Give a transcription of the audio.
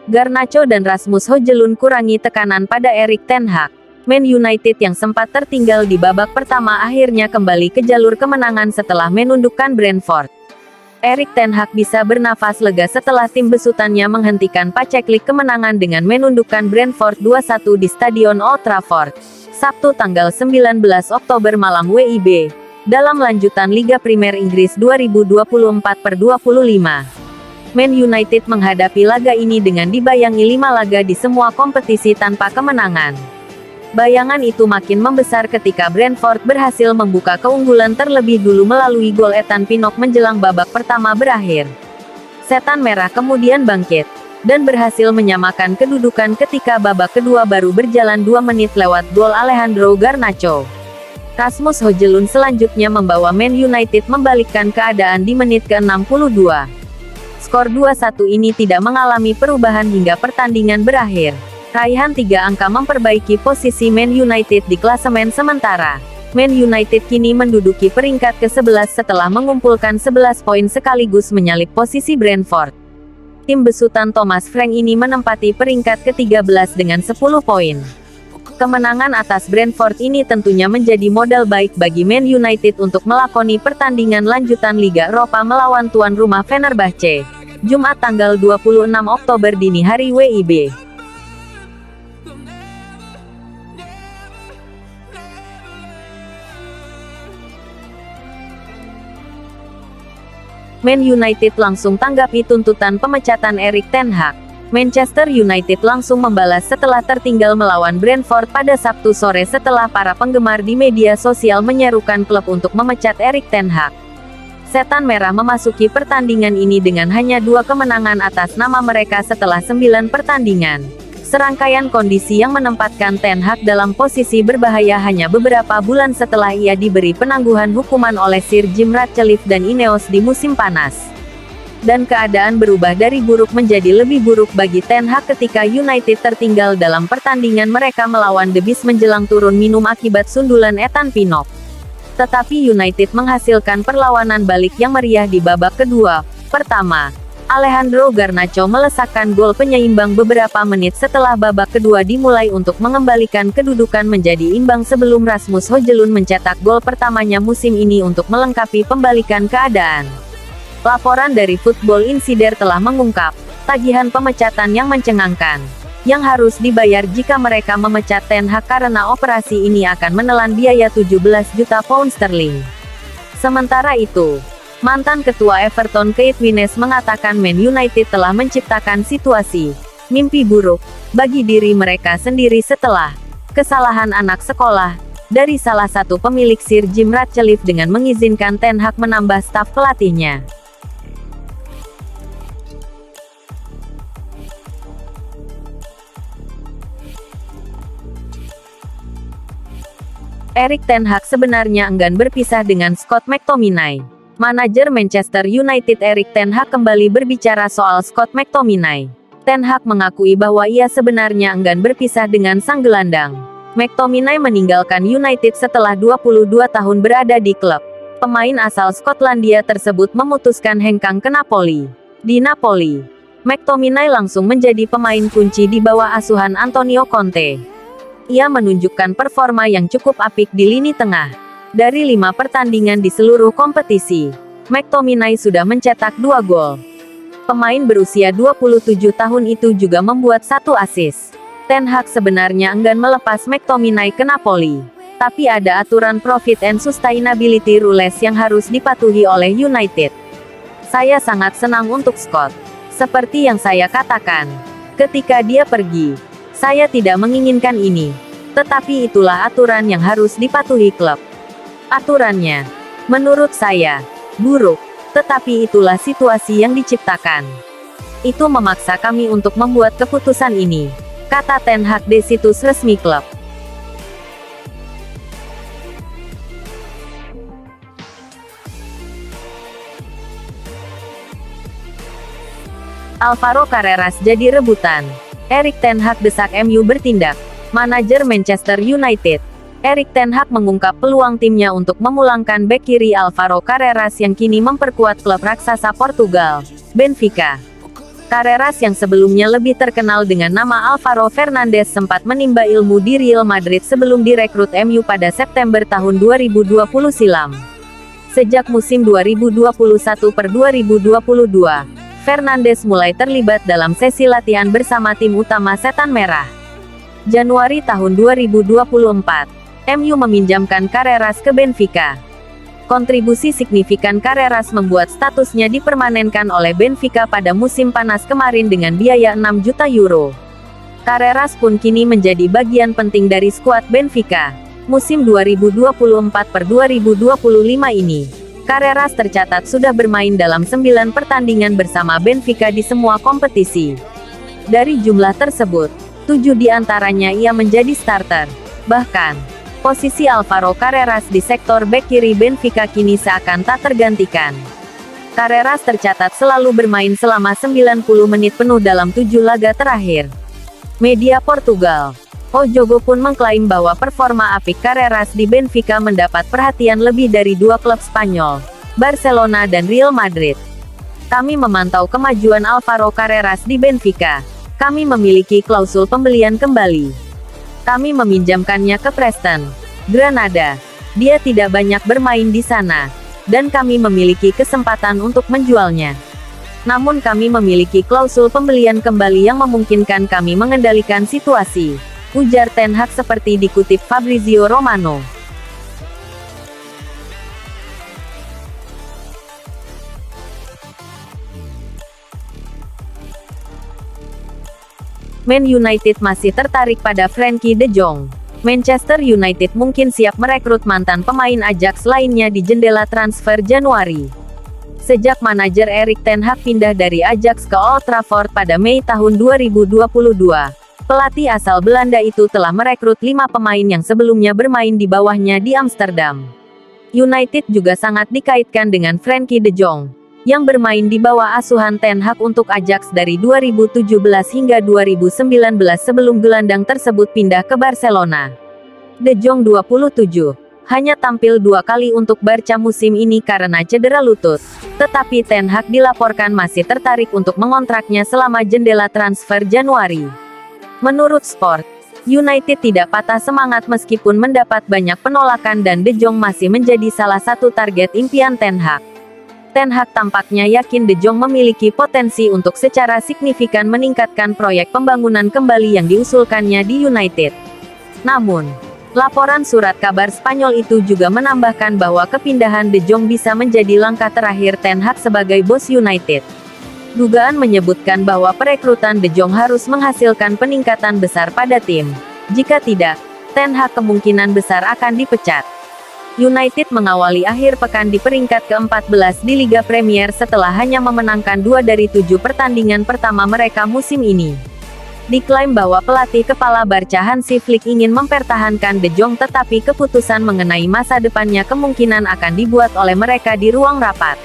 Garnacho dan Rasmus Højlund kurangi tekanan pada Erik ten Hag. Man United yang sempat tertinggal di babak pertama akhirnya kembali ke jalur kemenangan setelah menundukkan Brentford. Erik ten Hag bisa bernafas lega setelah tim besutannya menghentikan paceklik kemenangan dengan menundukkan Brentford 2-1 di Stadion Old Trafford, Sabtu tanggal 19 Oktober malam WIB, dalam lanjutan Liga Primer Inggris 2024/25. Man United menghadapi laga ini dengan dibayangi 5 laga di semua kompetisi tanpa kemenangan. Bayangan itu makin membesar ketika Brentford berhasil membuka keunggulan terlebih dulu melalui gol Ethan Pinnock menjelang babak pertama berakhir. Setan Merah kemudian bangkit, dan berhasil menyamakan kedudukan ketika babak kedua baru berjalan 2 menit lewat gol Alejandro Garnacho. Rasmus Højlund selanjutnya membawa Man United membalikkan keadaan di menit ke-62. Skor 2-1 ini tidak mengalami perubahan hingga pertandingan berakhir. Raihan 3 angka memperbaiki posisi Man United di klasemen sementara. Man United kini menduduki peringkat ke-11 setelah mengumpulkan 11 poin sekaligus menyalip posisi Brentford. Tim besutan Thomas Frank ini menempati peringkat ke-13 dengan 10 poin. Kemenangan atas Brentford ini tentunya menjadi modal baik bagi Man United untuk melakoni pertandingan lanjutan Liga Eropa melawan tuan rumah Fenerbahce, Jumat tanggal 26 Oktober dini hari WIB. Man United langsung tanggapi tuntutan pemecatan Erik ten Hag. Manchester United langsung membalas setelah tertinggal melawan Brentford pada Sabtu sore setelah para penggemar di media sosial menyerukan klub untuk memecat Erik ten Hag. Setan Merah memasuki pertandingan ini dengan hanya 2 kemenangan atas nama mereka setelah 9 pertandingan. Serangkaian kondisi yang menempatkan ten Hag dalam posisi berbahaya hanya beberapa bulan setelah ia diberi penangguhan hukuman oleh Sir Jim Ratcliffe dan Ineos di musim panas. Dan keadaan berubah dari buruk menjadi lebih buruk bagi ten Hag ketika United tertinggal dalam pertandingan mereka melawan The Beast menjelang turun minum akibat sundulan Ethan Pinnock. Tetapi United menghasilkan perlawanan balik yang meriah di babak kedua. Pertama, Alejandro Garnacho melesakkan gol penyeimbang beberapa menit setelah babak kedua dimulai untuk mengembalikan kedudukan menjadi imbang sebelum Rasmus Højlund mencetak gol pertamanya musim ini untuk melengkapi pembalikan keadaan. Laporan dari Football Insider telah mengungkap tagihan pemecatan yang mencengangkan, yang harus dibayar jika mereka memecat ten Hag karena operasi ini akan menelan biaya 17 juta pound sterling. Sementara itu, mantan ketua Everton Keith Wines mengatakan Man United telah menciptakan situasi mimpi buruk bagi diri mereka sendiri setelah kesalahan anak sekolah dari salah satu pemilik Sir Jim Ratcliffe dengan mengizinkan ten Hag menambah staf pelatihnya. Erik ten Hag sebenarnya enggan berpisah dengan Scott McTominay. Manajer Manchester United Erik ten Hag kembali berbicara soal Scott McTominay. Ten Hag mengakui bahwa ia sebenarnya enggan berpisah dengan sang gelandang. McTominay meninggalkan United setelah 22 tahun berada di klub. Pemain asal Skotlandia tersebut memutuskan hengkang ke Napoli. Di Napoli, McTominay langsung menjadi pemain kunci di bawah asuhan Antonio Conte. Ia menunjukkan performa yang cukup apik di lini tengah. Dari 5 pertandingan di seluruh kompetisi, McTominay sudah mencetak 2 gol. Pemain berusia 27 tahun itu juga membuat 1 assist. Ten Hag sebenarnya enggan melepas McTominay ke Napoli. Tapi ada aturan Profit and Sustainability Rules yang harus dipatuhi oleh United. Saya sangat senang untuk Scott. Seperti yang saya katakan, ketika dia pergi, saya tidak menginginkan ini, tetapi itulah aturan yang harus dipatuhi klub. Aturannya, menurut saya, buruk, tetapi itulah situasi yang diciptakan. Itu memaksa kami untuk membuat keputusan ini, kata Ten Hag di situs resmi klub. Alvaro Carreras jadi rebutan. Erik ten Hag desak MU bertindak. Manajer Manchester United, Erik ten Hag mengungkap peluang timnya untuk memulangkan bek kiri Alvaro Carreras yang kini memperkuat klub raksasa Portugal, Benfica. Carreras yang sebelumnya lebih terkenal dengan nama Alvaro Fernandez sempat menimba ilmu di Real Madrid sebelum direkrut MU pada September tahun 2020 silam. Sejak musim 2021/2022, Fernandes mulai terlibat dalam sesi latihan bersama tim utama Setan Merah. Januari tahun 2024, MU meminjamkan Carreras ke Benfica. Kontribusi signifikan Carreras membuat statusnya dipermanenkan oleh Benfica pada musim panas kemarin dengan biaya 6 juta euro. Carreras pun kini menjadi bagian penting dari skuad Benfica. Musim 2024/2025 ini, Carreras tercatat sudah bermain dalam 9 pertandingan bersama Benfica di semua kompetisi. Dari jumlah tersebut, 7 diantaranya ia menjadi starter. Bahkan, posisi Alvaro Carreras di sektor bek kiri Benfica kini seakan tak tergantikan. Carreras tercatat selalu bermain selama 90 menit penuh dalam 7 laga terakhir. Media Portugal, O Jogo pun mengklaim bahwa performa apik Carreras di Benfica mendapat perhatian lebih dari 2 klub Spanyol, Barcelona dan Real Madrid. Kami memantau kemajuan Alvaro Carreras di Benfica. Kami memiliki klausul pembelian kembali. Kami meminjamkannya ke Preston, Granada. Dia tidak banyak bermain di sana, dan kami memiliki kesempatan untuk menjualnya. Namun kami memiliki klausul pembelian kembali yang memungkinkan kami mengendalikan situasi, ujar Ten Hag seperti dikutip Fabrizio Romano. Man United masih tertarik pada Frenkie de Jong. Manchester United mungkin siap merekrut mantan pemain Ajax lainnya di jendela transfer Januari. Sejak manajer Erik ten Hag pindah dari Ajax ke Old Trafford pada Mei tahun 2022, pelatih asal Belanda itu telah merekrut 5 pemain yang sebelumnya bermain di bawahnya di Amsterdam. United juga sangat dikaitkan dengan Frenkie de Jong, yang bermain di bawah asuhan Ten Hag untuk Ajax dari 2017 hingga 2019 sebelum gelandang tersebut pindah ke Barcelona. De Jong 27, hanya tampil 2 kali untuk Barca musim ini karena cedera lutut, tetapi Ten Hag dilaporkan masih tertarik untuk mengontraknya selama jendela transfer Januari. Menurut Sport, United tidak patah semangat meskipun mendapat banyak penolakan dan De Jong masih menjadi salah satu target impian Ten Hag. Ten Hag tampaknya yakin De Jong memiliki potensi untuk secara signifikan meningkatkan proyek pembangunan kembali yang diusulkannya di United. Namun, laporan surat kabar Spanyol itu juga menambahkan bahwa kepindahan De Jong bisa menjadi langkah terakhir Ten Hag sebagai bos United. Dugaan menyebutkan bahwa perekrutan De Jong harus menghasilkan peningkatan besar pada tim. Jika tidak, Ten Hag kemungkinan besar akan dipecat. United mengawali akhir pekan di peringkat ke-14 di Liga Premier setelah hanya memenangkan 2 dari 7 pertandingan pertama mereka musim ini. Diklaim bahwa pelatih kepala Barca Hansi Flick ingin mempertahankan De Jong tetapi keputusan mengenai masa depannya kemungkinan akan dibuat oleh mereka di ruang rapat.